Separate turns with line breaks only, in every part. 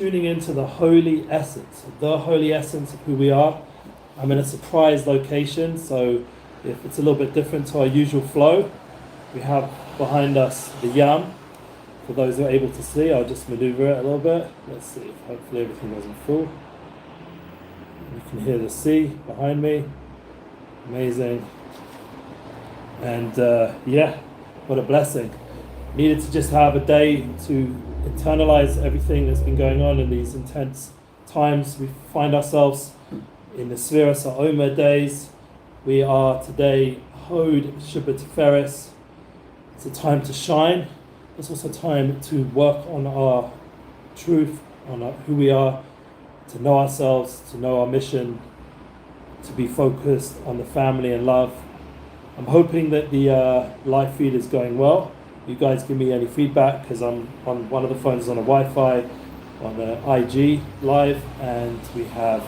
tuning into the holy essence of who we are. I'm in a surprise location, so if it's a little bit different to our usual flow, we have behind us the Yam. For those who are able to see, I'll just maneuver it a little bit. Let's see if hopefully everything doesn't fall. You can hear the sea behind me. Amazing. And what a blessing. Needed to just have a day to internalize everything that's been going on in these intense times. We find ourselves in the Svira Sa'omer days. We are today Hod Shabbat Tiferes. It's a time to shine. It's also time to work on our truth, on who we are, to know ourselves, to know our mission, to be focused on the family and love. I'm hoping that the live feed is going well. You guys give me any feedback, because I'm on one of the phones on a Wi-Fi, on the IG live, and we have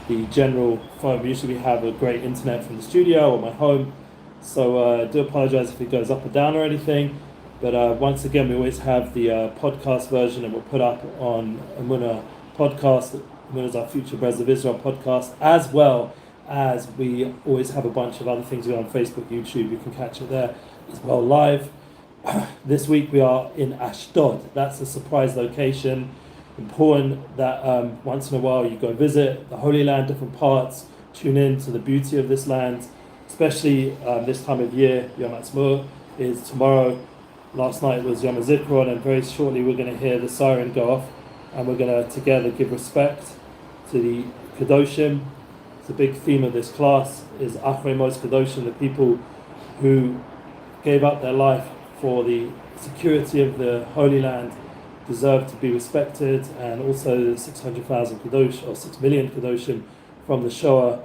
the general phone. Usually we have a great internet from the studio or my home, so I do apologize if it goes up or down or anything. But once again, we always have the podcast version, and we'll put up on Emuna podcast. Emuna is our Future Brothers of Israel podcast, as well as we always have a bunch of other things on Facebook, YouTube. You can catch it there as well live. This week we are in Ashdod. That's a surprise location. Important that once in a while you go visit the Holy Land, different parts, tune in to the beauty of this land, especially this time of year. Yom Ha'atzmaut is tomorrow. Last night was Yom HaZikaron, and very shortly we're going to hear the siren go off, and we're going to together give respect to the Kedoshim. The big theme of this class is Achrei Mos Kedoshim, the people who gave up their life for the security of the Holy Land deserve to be respected, and also the 600,000 Kedosh, or 6 million Kedoshim from the Shoah,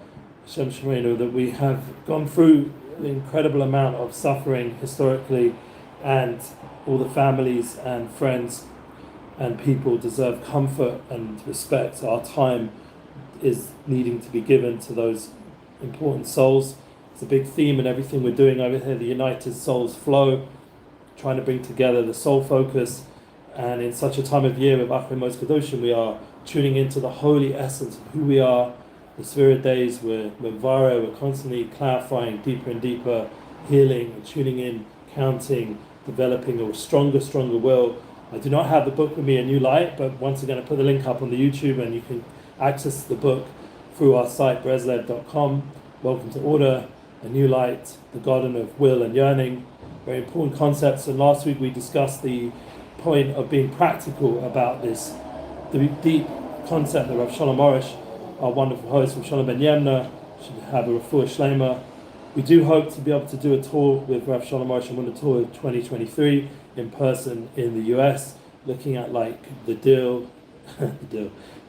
Shem Shemenu, that we have gone through an incredible amount of suffering historically, and all the families and friends and people deserve comfort and respect. Our time is needing to be given to those important souls. It's a big theme in everything we're doing over here, the United Souls Flow, trying to bring together the soul focus. And in such a time of year with Achrei Mos Kedoshim, we are tuning into the holy essence of who we are. The Spirit days, we're constantly clarifying deeper and deeper, healing, tuning in, counting, developing a stronger will. I do not have the book with me, A New Light, but once again I put the link up on the YouTube, and you can access the book through our site breslev.com. Welcome to order, A New Light, the Garden of Will and Yearning. Very important concepts. And last week we discussed the point of being practical about this, the deep concept that Rabbi Shalom Arush, our wonderful host from Shalom Ben Yemna, should have a refuah shlema. We do hope to be able to do a tour with Rabbi Shalom Arush and EmunaTour 2023 in person in the US, looking at like the Dill,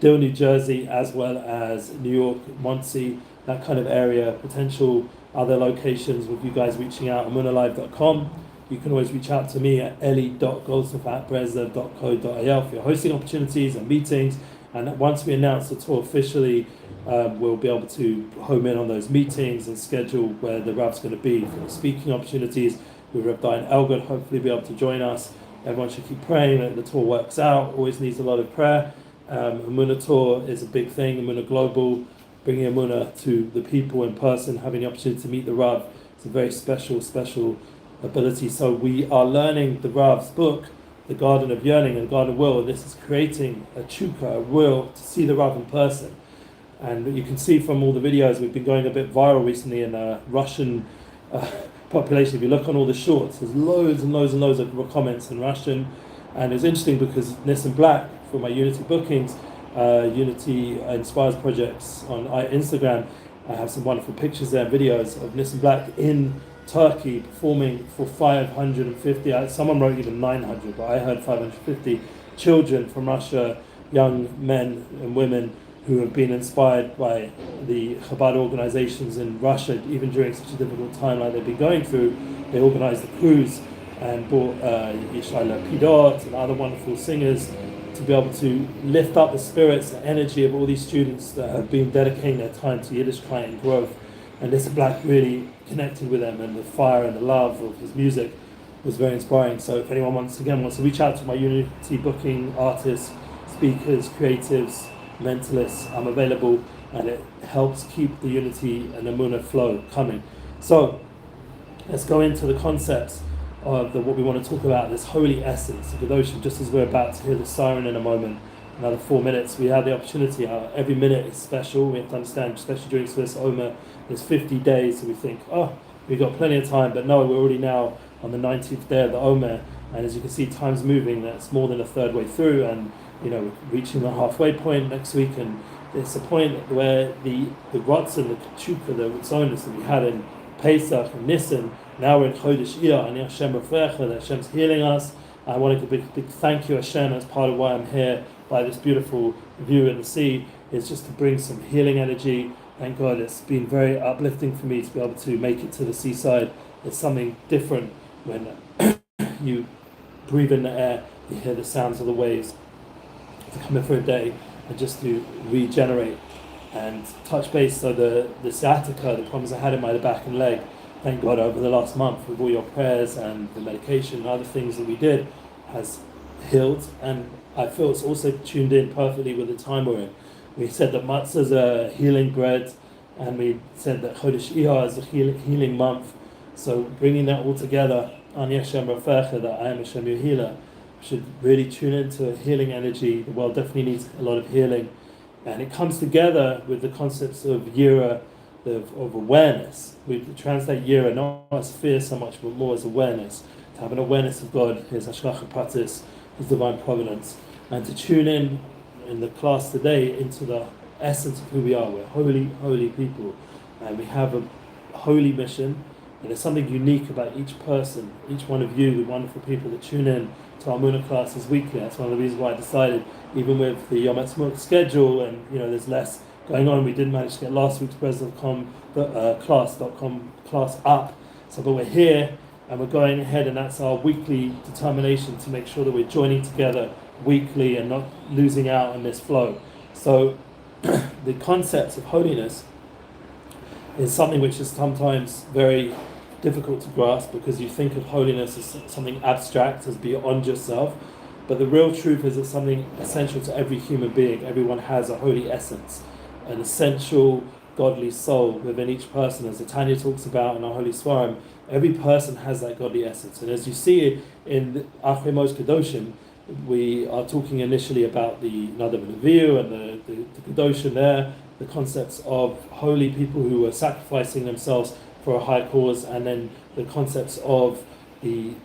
New Jersey, as well as New York, Muncie, that kind of area, potential other locations with you guys reaching out, EmunaLive.com. You can always reach out to me at eli.goldsmith@breslev.co.il for your hosting opportunities and meetings. And once we announce the tour officially, we'll be able to home in on those meetings and schedule where the Rav's going to be for the speaking opportunities. With Rav Diane Elgod, hopefully be able to join us. Everyone should keep praying that the tour works out. Always needs a lot of prayer. EmunaTour is a big thing. Emuna Global, bringing Emuna to the people in person, having the opportunity to meet the Rav. It's a very special ability. So we are learning the Rav's book, The Garden of Yearning and Garden of Will, and this is creating a chukka, a will to see the Rav in person. And you can see from all the videos, we've been going a bit viral recently in Russian population. If you look on all the shorts, there's loads and loads of comments in Russian. And it's interesting because Nissan Black, for my Unity bookings, Unity Inspires projects on Instagram, I have some wonderful pictures there and videos of Nissan Black in Turkey performing for 550, someone wrote even 900, but I heard 550 children from Russia, young men and women who have been inspired by the Chabad organizations in Russia, even during such a difficult time like they've been going through. They organized the cruise and brought Yishai Lapidot and other wonderful singers to be able to lift up the spirits, the energy of all these students that have been dedicating their time to Yiddishkeit and growth. And Nissan Black really connected with them, and the fire and the love of his music was very inspiring. So if anyone wants to reach out to my Unity booking artists, speakers, creatives, mentalists. I'm available, and it helps keep the unity and Emuna flow coming. So let's go into the concepts of what we want to talk about, this holy essence of devotion. Just as we're about to hear the siren in a moment, another 4 minutes, we have the opportunity. Every minute is special. We have to understand, especially during Swiss Omer, there's 50 days, so we think, oh, we've got plenty of time, but no, we're already now on the 19th day of the Omer, and as you can see, time's moving. That's more than a third way through, and we're reaching the halfway point next week, and it's a point where the Ratzon, the Kachukah, the Ritzonos that we had in Pesach and Nisan, now we're in Chodesh Iyar, and Hashem Refrecha, that Hashem's healing us. I want to give a big thank you, Hashem. That's part of why I'm here by this beautiful view in the sea, is just to bring some healing energy. Thank God, it's been very uplifting for me to be able to make it to the seaside. It's something different when you breathe in the air, you hear the sounds of the waves, to come in for a day and just to regenerate and touch base. So the sciatica, the problems I had in my back and leg, thank God over the last month with all your prayers and the medication and other things that we did, has healed, and I feel it's also tuned in perfectly with the time we're in. We said that matzah is a healing bread, and we said that Chodesh Iyar is a healing month. So bringing that all together, Ani Hashem Rafecha, that I am Hashem your healer, should really tune into healing energy. The world definitely needs a lot of healing, and it comes together with the concepts of Yira, of awareness. We translate Yira not as fear so much, but more as awareness. To have an awareness of God, His Hashgacha Pratis, His divine providence, and to tune in the class today into the essence of who we are. We're holy people, and we have a holy mission. And there's something unique about each person, each one of you, the wonderful people that tune in to our Emuna classes weekly. That's one of the reasons why I decided, even with the Yom Ha'atzmaut schedule, and there's less going on, we did manage to get last week's Breslov.com class up. So, but we're here and we're going ahead, and that's our weekly determination to make sure that we're joining together weekly and not losing out on this flow. So, the concepts of holiness is something which is sometimes very difficult to grasp, because you think of holiness as something abstract, as beyond yourself, but the real truth is it's something essential to every human being. Everyone has a holy essence, an essential godly soul within each person, as the Tanya talks about in our Holy Svarim. Every person has that godly essence, and as you see in Achrei Mos Kedoshim, we are talking initially about the Nadav and Avihu and the Kedoshim there, the concepts of holy people who are sacrificing themselves for a high cause, and then the concepts of the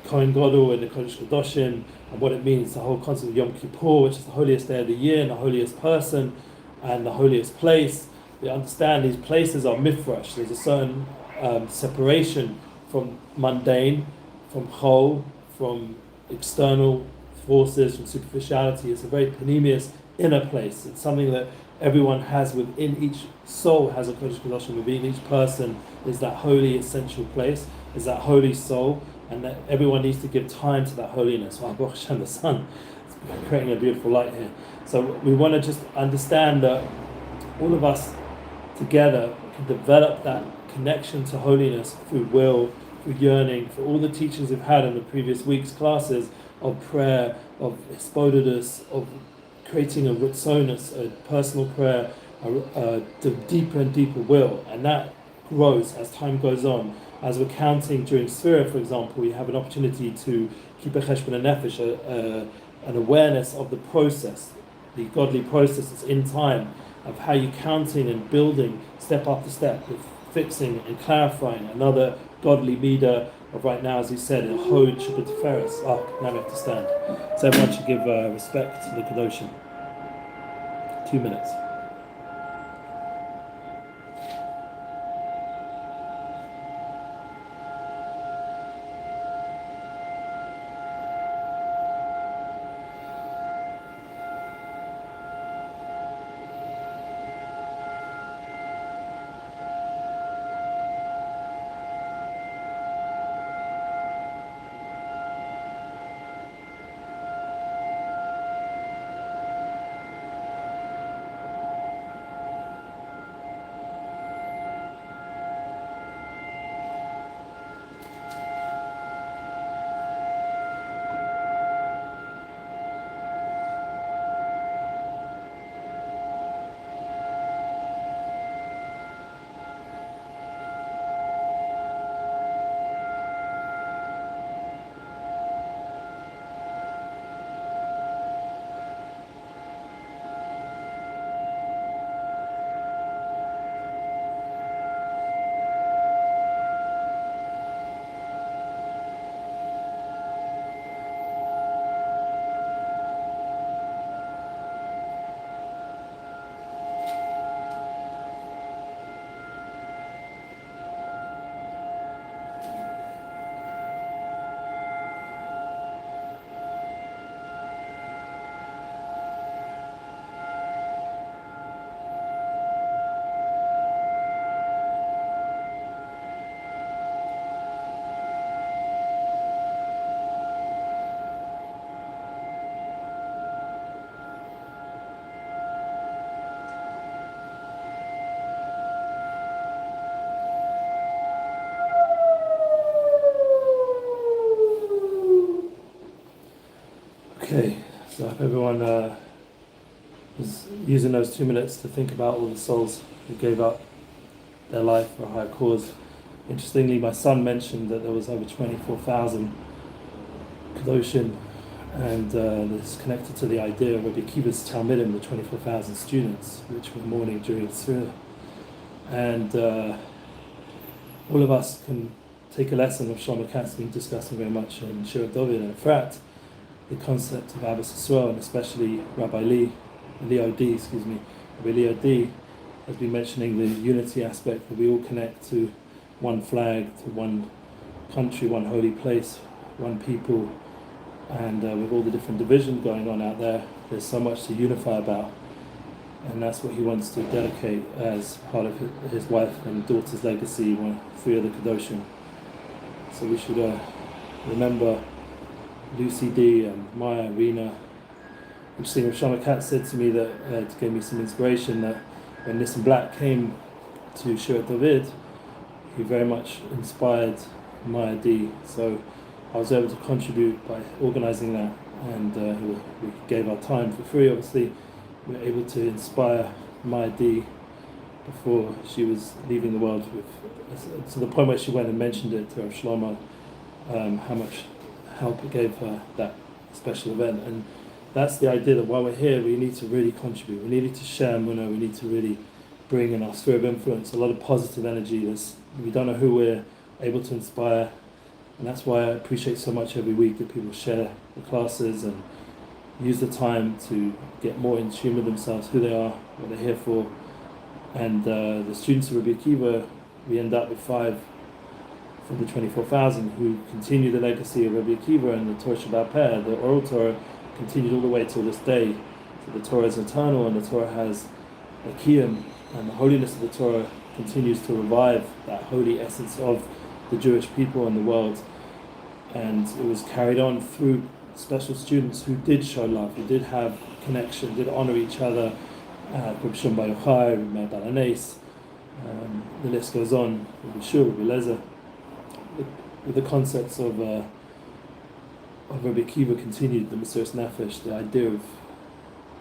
Kohen Gadol and the Kodesh Kedoshim, and what it means, the whole concept of Yom Kippur, which is the holiest day of the year, and the holiest person, and the holiest place. We understand these places are mifresh. There's a certain separation from mundane, from chol, from external forces, from superficiality. It's a very panemius inner place. It's something that everyone has within each soul, has a Kodesh Kedoshim within each person, is that holy essential place, is that holy soul, and that everyone needs to give time to that holiness. Wow, Baruch Hashem, the sun, it's creating a beautiful light here. So we want to just understand that all of us together can develop that connection to holiness through will, through yearning, for all the teachings we've had in the previous week's classes of prayer, of hispodidus, of creating a ritzonus, a personal prayer, a deeper and deeper will, and that grows as time goes on. As we're counting during Sfira, for example, we have an opportunity to keep a cheshbon nefesh, an awareness of the process, the godly process that's in time, of how you're counting and building step after step, with fixing and clarifying another godly midah of right now, as he said, in Hod Shabbat Tiferes. Now we have to stand. So everyone should give respect to the Kedoshim. 2 minutes. hope everyone was using those 2 minutes to think about all the souls who gave up their life for a higher cause. Interestingly, my son mentioned that there was over 24,000 Kedoshim, and this is connected to the idea of Rabbi Akiva's Talmidim, the 24,000 students, which were mourning during Tzura. And all of us can take a lesson of Shlomo Katz been discussing very much in Shir David and Efrat, the concept of Abbas Yisrael, and especially Rabbi Leo D, Rabbi Leo D has been mentioning the unity aspect, that we all connect to one flag, to one country, one holy place, one people, and with all the different divisions going on out there, there's so much to unify about, and that's what he wants to dedicate as part of his wife and daughter's legacy, 3 of the Kedoshim. So we should remember Lucy D and Maya, Rena. Interesting, Shlomo Katz said to me that it gave me some inspiration that when Nissan Black came to Shir David, he very much inspired Maya D. So I was able to contribute by organising that, and we gave our time for free. Obviously, we were able to inspire Maya D before she was leaving the world, to the point where she went and mentioned it to Rabbi Shlomo, how much help it gave her, that special event. And that's the idea, that while we're here, we need to really contribute. We need to share Emuna. We need to really bring in our sphere of influence a lot of positive energy. We don't know who we're able to inspire, and that's why I appreciate so much every week that people share the classes and use the time to get more in tune with themselves, who they are, what they're here for. And the students of Rabbi Akiva, we end up with 5 from the 24,000 who continue the legacy of Rabbi Akiva, and the Torah Shabbat Peh, the oral Torah, continued all the way till this day. So the Torah is eternal, and the Torah has a kiyum, and the holiness of the Torah continues to revive that holy essence of the Jewish people and the world. And it was carried on through special students who did show love, who did have connection, did honor each other. Rabbi Shimon Bar Yochai, Rabbi Meir Balanes, the list goes on, Rabbi Shur, Rabbi Lezer, with the concepts of Rabbi Akiva continued, the Mesiras Nefesh, the idea of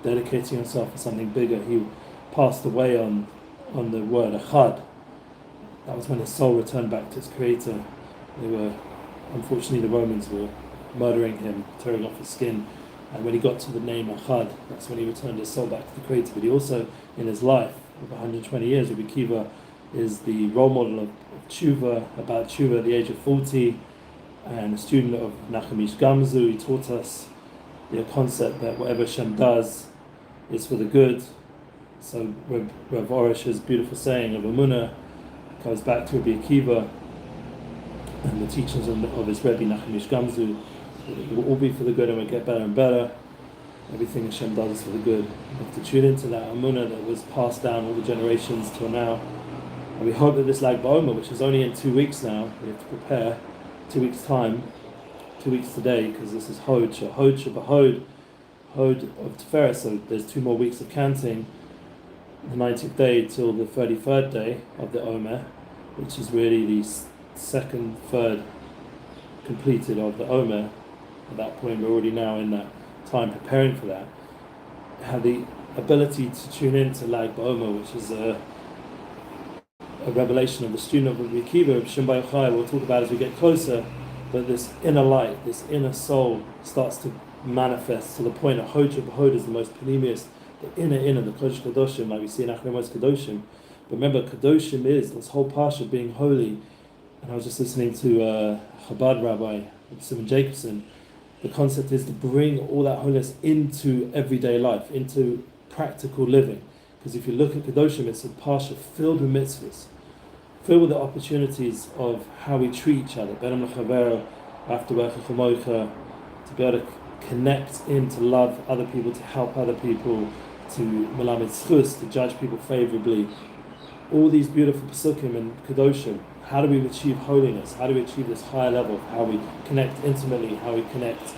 dedicating yourself for something bigger. He passed away on the word Echad. That was when his soul returned back to its creator. Unfortunately, the Romans were murdering him, tearing off his skin. And when he got to the name Echad, that's when he returned his soul back to the creator. But he also, in his life of 120 years, Rabbi Akiva is the role model of tshuva, about tshuva at the age of 40, and a student of Nachum Ish Gamzu. He taught us the concept that whatever Hashem does is for the good. So Rav Arush's beautiful saying of Emuna goes back to Rabbi Akiva and the teachings of his Rebbe Nachum Ish Gamzu. It will all be for the good, and we'll get better and better. Everything Hashem does is for the good. We have to tune into that Emuna that was passed down all the generations till now. And we hope that this Lag BaOmer, which is only in 2 weeks now, we have to prepare 2 weeks' time, 2 weeks today, because this is Hod of Tiferet, so there's 2 more weeks of counting, the 19th day till the 33rd day of the Omer, which is really the second, third completed of the Omer. At that point, we're already now in that time preparing for that. Have the ability to tune in to Lag BaOmer, which is a revelation of the student of Rabbi Akiva, Rabbi Shimon Bar Yochai, we'll talk about as we get closer, but this inner light, this inner soul starts to manifest to the point that Hod is the most panemius, the inner, the Kodesh Kadoshim, like we see in Achronos Kadoshim. But remember, Kadoshim is this whole parsha being holy. And I was just listening to Chabad Rabbi Simon Jacobson. The concept is to bring all that holiness into everyday life, into practical living. Because if you look at Kadoshim, it's a parsha filled with mitzvahs, filled with the opportunities of how we treat each other. Benam l'chavero, afterwork chamoicha, to be able to connect in, to love other people, to help other people, to melamed zchus, to judge people favorably. All these beautiful pasukim and Kadoshim. How do we achieve holiness? How do we achieve this higher level? How we connect intimately, how we connect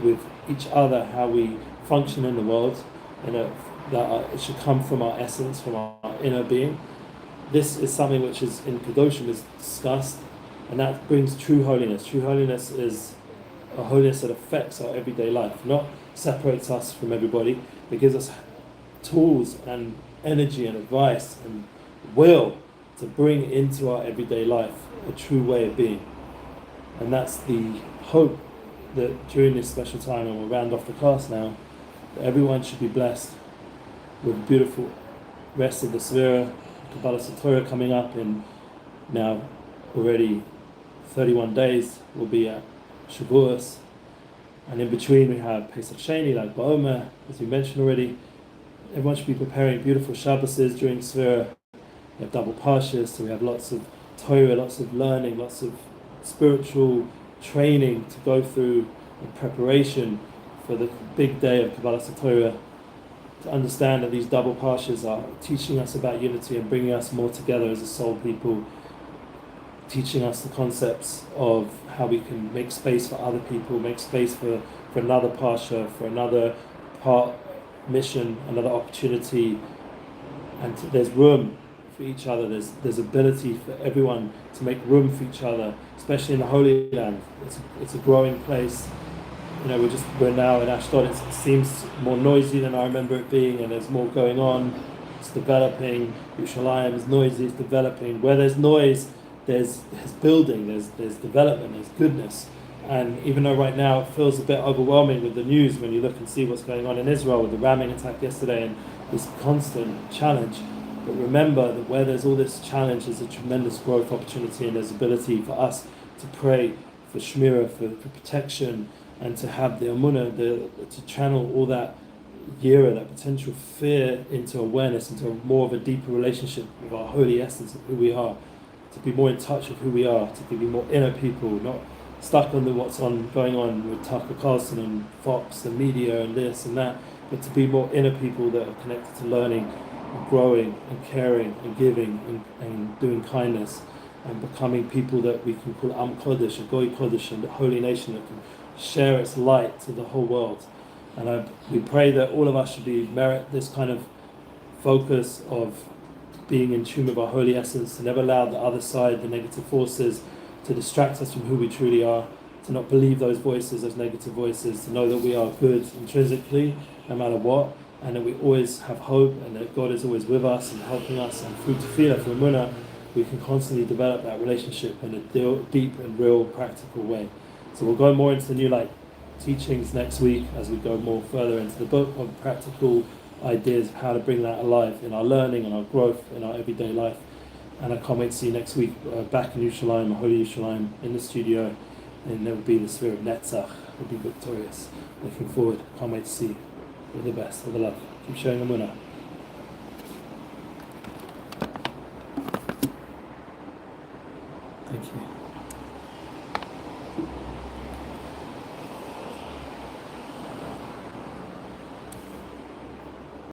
with each other, how we function in the world, it should come from our essence, from our inner being. This is something which is in Kedoshim is discussed, and that brings true holiness. True holiness is a holiness that affects our everyday life, not separates us from everybody, but gives us tools and energy and advice and will to bring into our everyday life a true way of being. And that's the hope that during this special time, and we'll round off the class now, that everyone should be blessed with a beautiful rest of the Svira, Kabbalah Satorah coming up in now already 31 days. We'll be at Shavuos, and in between we have Pesach Sheni, like Ba'omer, as we mentioned already. Everyone should be preparing beautiful Shabboses during Svira. We have double Parshas, so we have lots of Torah, lots of learning, lots of spiritual training to go through in preparation for the big day of Kabbalah Satorah, to understand that these double Parshas are teaching us about unity and bringing us more together as a soul people, teaching us the concepts of how we can make space for other people, make space for another Parsha, for another part, mission, another opportunity, and there's room for each other. There's ability for everyone to make room for each other, especially in the Holy Land. It's a growing place. We're now in Ashdod. It seems more noisy than I remember it being, and there's more going on. It's developing. Yerushalayim is noisy. It's developing. Where there's noise, there's building. There's development. There's goodness. And even though right now it feels a bit overwhelming with the news when you look and see what's going on in Israel with the ramming attack yesterday and this constant challenge, but remember that where there's all this challenge, there's a tremendous growth opportunity, and there's ability for us to pray for shmirah, for protection, and to have the Emuna, to channel all that yira, that potential fear, into awareness, into more of a deeper relationship with our holy essence of who we are, to be more in touch with who we are, to be more inner people, not stuck on what's going on with Tucker Carlson and Fox and media and this and that, but to be more inner people that are connected to learning and growing and caring and giving and doing kindness, and becoming people that we can call Am Kodesh, a Goy Kodesh, and a holy nation that can share its light to the whole world. And we pray that all of us should merit this kind of focus of being in tune with our holy essence, to never allow the other side, the negative forces, to distract us from who we truly are, to not believe those voices, those negative voices, to know that we are good intrinsically, no matter what, and that we always have hope, and that God is always with us and helping us, and through tefillah, through Emuna, we can constantly develop that relationship in a deep and real practical way. So we'll go more into the New Light teachings next week as we go more further into the book of practical ideas of how to bring that alive in our learning and our growth in our everyday life. And I can't wait to see you next week back in Yerushalayim, Holy Yerushalayim, in the studio, and there will be the spirit of Netzach. We'll be victorious. Looking forward. Can't wait to see you. All the best. All the love. Keep sharing Emuna.